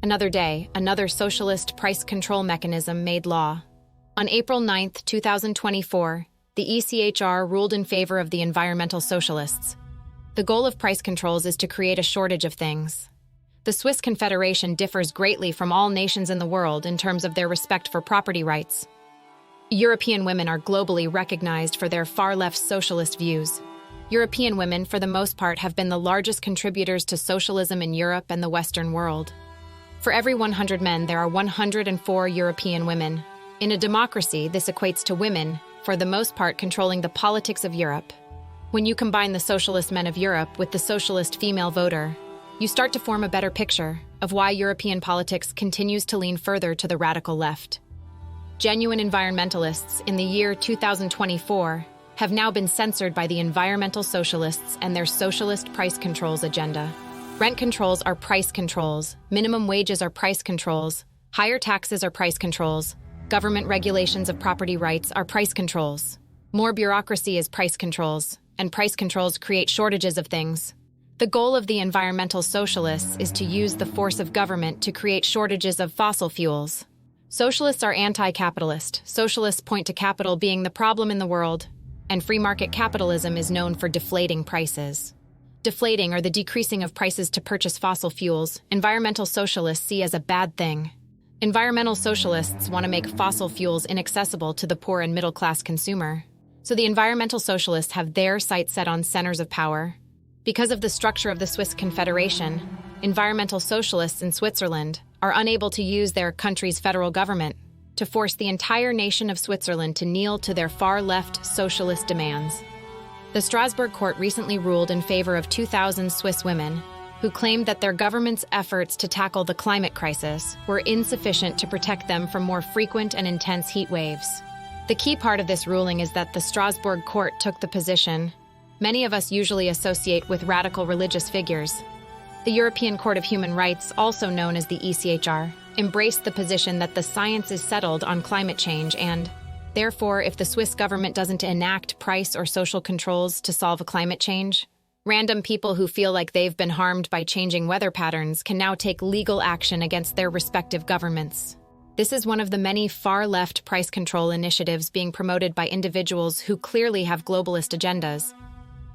Another day, another socialist price control mechanism made law. On April 9, 2024, the ECHR ruled in favor of the environmental socialists. The goal of price controls is to create a shortage of things. The Swiss Confederation differs greatly from all nations in the world in terms of their respect for property rights. European women are globally recognized for their far-left socialist views. European women, for the most part, have been the largest contributors to socialism in Europe and the Western world. For every 100 men, there are 104 European women. In a democracy, this equates to women, for the most part, controlling the politics of Europe. When you combine the socialist men of Europe with the socialist female voter, you start to form a better picture of why European politics continues to lean further to the radical left. Genuine environmentalists in the year 2024 have now been censored by the environmental socialists and their socialist price controls agenda. Rent controls are price controls, minimum wages are price controls, higher taxes are price controls, government regulations of property rights are price controls. More bureaucracy is price controls, and price controls create shortages of things. The goal of the environmental socialists is to use the force of government to create shortages of fossil fuels. Socialists are anti-capitalist. Socialists point to capital being the problem in the world, and free market capitalism is known for deflating prices. Deflating, or the decreasing of prices to purchase fossil fuels, environmental socialists see as a bad thing. Environmental socialists want to make fossil fuels inaccessible to the poor and middle-class consumer. So the environmental socialists have their sights set on centers of power. Because of the structure of the Swiss Confederation, environmental socialists in Switzerland are unable to use their country's federal government to force the entire nation of Switzerland to kneel to their far-left socialist demands. The Strasbourg court recently ruled in favor of 2,000 Swiss women who claimed that their government's efforts to tackle the climate crisis were insufficient to protect them from more frequent and intense heat waves. The key part of this ruling is that the Strasbourg court took the position many of us usually associate with radical religious figures. The European Court of Human Rights, also known as the ECHR, embraced the position that the science is settled on climate change and, therefore, if the Swiss government doesn't enact price or social controls to solve climate change, random people who feel like they've been harmed by changing weather patterns can now take legal action against their respective governments. This is one of the many far-left price control initiatives being promoted by individuals who clearly have globalist agendas.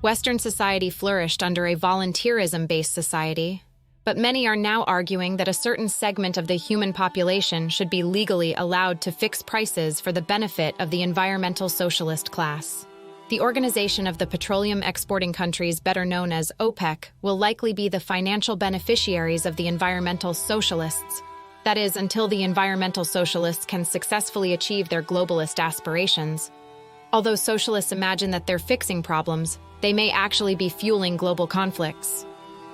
Western society flourished under a volunteerism-based society, but many are now arguing that a certain segment of the human population should be legally allowed to fix prices for the benefit of the environmental socialist class. The Organization of the Petroleum Exporting Countries, better known as OPEC, will likely be the financial beneficiaries of the environmental socialists. That is, until the environmental socialists can successfully achieve their globalist aspirations. Although socialists imagine that they're fixing problems, they may actually be fueling global conflicts.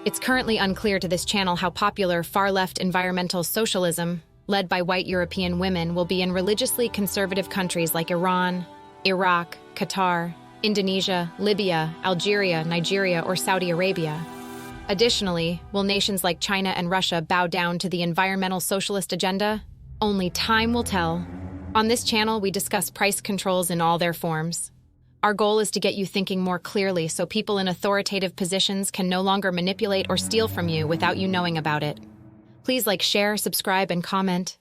It's currently unclear to this channel how popular far-left environmental socialism, led by white European women, will be in religiously conservative countries like Iran, Iraq, Qatar, Indonesia, Libya, Algeria, Nigeria, or Saudi Arabia. Additionally, will nations like China and Russia bow down to the environmental socialist agenda? Only time will tell. On this channel, we discuss price controls in all their forms. Our goal is to get you thinking more clearly so people in authoritative positions can no longer manipulate or steal from you without you knowing about it. Please like, share, subscribe, and comment.